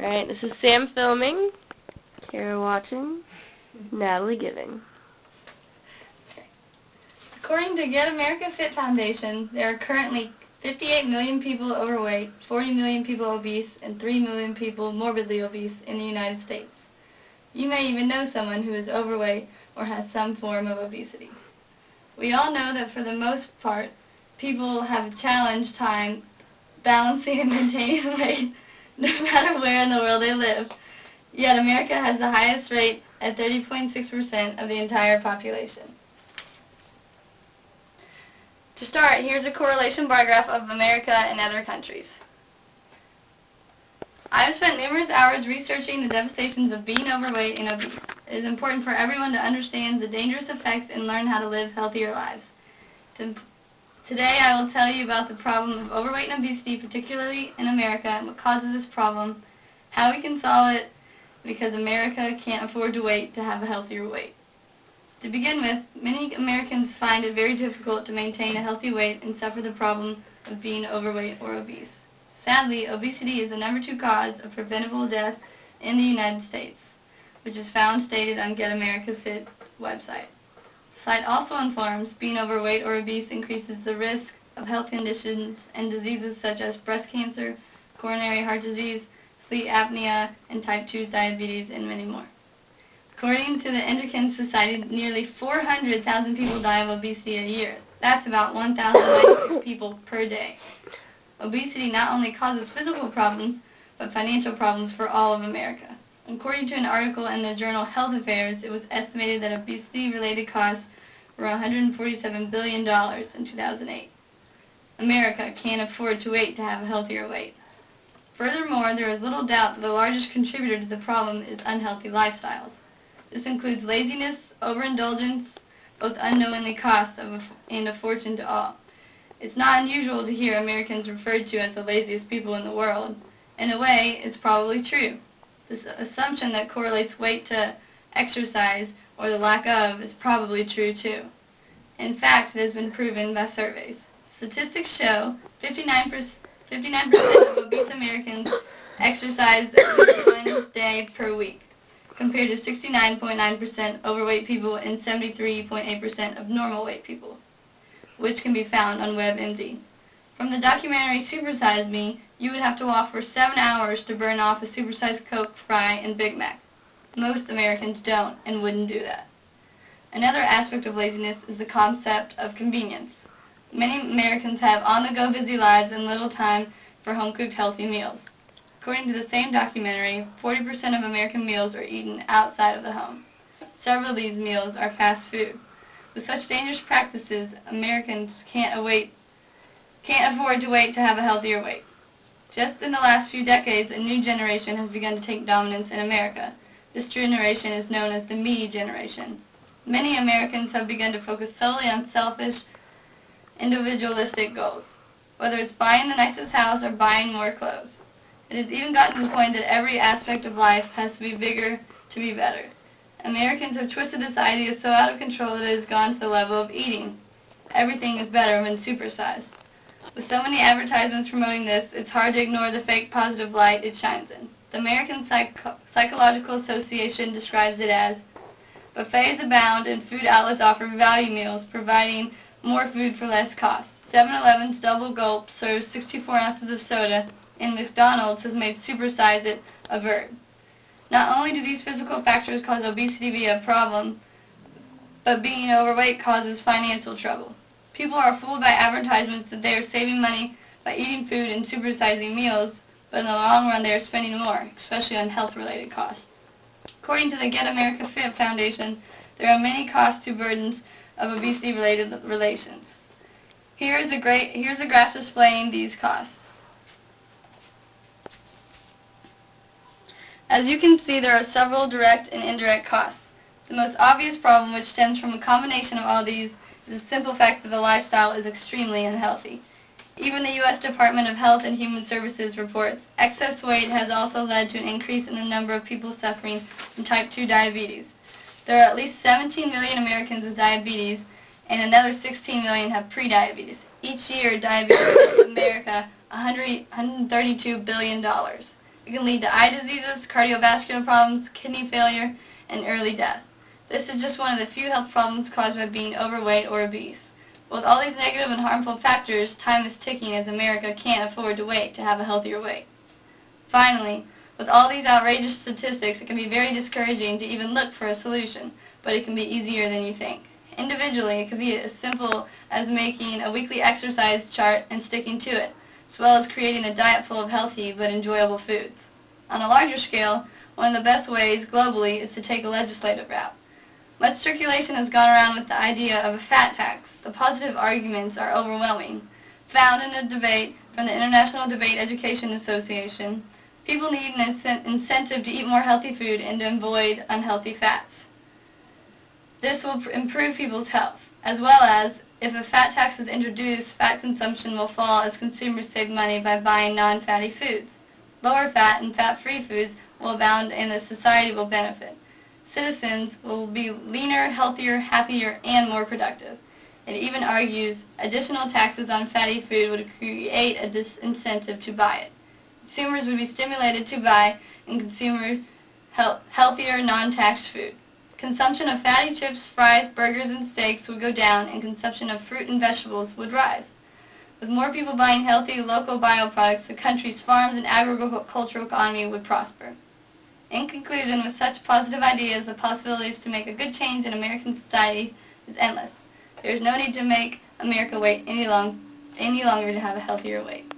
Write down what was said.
Alright, this is Sam filming, Kara watching, Natalie giving. According to Get America Fit Foundation, there are currently 58 million people overweight, 40 million people obese, and 3 million people morbidly obese in the United States. You may even know someone who is overweight or has some form of obesity. We all know that for the most part, people have a challenged time balancing and maintaining weight no matter where in the world they live. Yet America has the highest rate at 30.6% of the entire population. To start, here's a correlation bar graph of America and other countries. I have spent numerous hours researching the devastations of being overweight and obese. It is important for everyone to understand the dangerous effects and learn how to live healthier lives. Today I will tell you about the problem of overweight and obesity, particularly in America, and what causes this problem, how we can solve it, because America can't afford to wait to have a healthier weight. To begin with, many Americans find it very difficult to maintain a healthy weight and suffer the problem of being overweight or obese. Sadly, obesity is the number 2 cause of preventable death in the United States, which is found stated on Get America Fit website. The site also informs being overweight or obese increases the risk of health conditions and diseases such as breast cancer, coronary heart disease, sleep apnea, and type 2 diabetes, and many more. According to the Endocrine Society, nearly 400,000 people die of obesity a year. That's about 1,096 people per day. Obesity not only causes physical problems, but financial problems for all of America. According to an article in the journal Health Affairs, it was estimated that obesity-related costs were $147 billion in 2008. America can't afford to wait to have a healthier weight. Furthermore, there is little doubt that the largest contributor to the problem is unhealthy lifestyles. This includes laziness, overindulgence, both unknowingly costs and a fortune to all. It's not unusual to hear Americans referred to as the laziest people in the world. In a way, it's probably true. This assumption that correlates weight to exercise, or the lack of, is probably true too. In fact, it has been proven by surveys. Statistics show 59% of obese Americans exercise at least 1 day per week, compared to 69.9% overweight people and 73.8% of normal weight people, which can be found on WebMD. From the documentary Supersize Me, you would have to walk for 7 hours to burn off a supersized Coke, fry, and Big Mac. Most Americans don't and wouldn't do that. Another aspect of laziness is the concept of convenience. Many Americans have on-the-go busy lives and little time for home-cooked healthy meals. According to the same documentary, 40% of American meals are eaten outside of the home. Several of these meals are fast food. With such dangerous practices, Americans can't afford to wait to have a healthier weight. Just in the last few decades, a new generation has begun to take dominance in America. This generation is known as the Me generation. Many Americans have begun to focus solely on selfish, individualistic goals, whether it's buying the nicest house or buying more clothes. It has even gotten to the point that every aspect of life has to be bigger to be better. Americans have twisted this idea so out of control that it has gone to the level of eating. Everything is better when supersized. With so many advertisements promoting this, it's hard to ignore the fake positive light it shines in. The American Psychological Association describes it as, buffets abound and food outlets offer value meals, providing more food for less cost. 7-Eleven's Double Gulp serves 64 ounces of soda, and McDonald's has made supersize it a verb. Not only do these physical factors cause obesity to be a problem, but being overweight causes financial trouble. People are fooled by advertisements that they are saving money by eating food and supersizing meals, but in the long run they are spending more, especially on health-related costs. According to the Get America Fit Foundation, there are many costs to burdens of obesity-related relations. Here's a graph displaying these costs. As you can see, there are several direct and indirect costs. The most obvious problem, which stems from a combination of all these, is the simple fact that the lifestyle is extremely unhealthy. Even the U.S. Department of Health and Human Services reports excess weight has also led to an increase in the number of people suffering from type 2 diabetes. There are at least 17 million Americans with diabetes, and another 16 million have prediabetes. Each year, diabetes costs America $132 billion. It can lead to eye diseases, cardiovascular problems, kidney failure, and early death. This is just one of the few health problems caused by being overweight or obese. With all these negative and harmful factors, time is ticking as America can't afford to wait to have a healthier weight. Finally, with all these outrageous statistics, it can be very discouraging to even look for a solution, but it can be easier than you think. Individually, it can be as simple as making a weekly exercise chart and sticking to it, as well as creating a diet full of healthy but enjoyable foods. On a larger scale, one of the best ways globally is to take a legislative route. Much circulation has gone around with the idea of a fat tax. The positive arguments are overwhelming. Found in a debate from the International Debate Education Association, people need an incentive to eat more healthy food and to avoid unhealthy fats. This will improve people's health, as well as, if a fat tax is introduced, fat consumption will fall as consumers save money by buying non-fatty foods. Lower fat and fat-free foods will abound and the society will benefit. Citizens will be leaner, healthier, happier, and more productive. It even argues additional taxes on fatty food would create a disincentive to buy it. Consumers would be stimulated to buy and consume healthier, non-taxed food. Consumption of fatty chips, fries, burgers, and steaks would go down, and consumption of fruit and vegetables would rise. With more people buying healthy, local bioproducts, the country's farms and agricultural economy would prosper. In conclusion, with such positive ideas, the possibilities to make a good change in American society is endless. There is no need to make America wait any longer to have a healthier weight.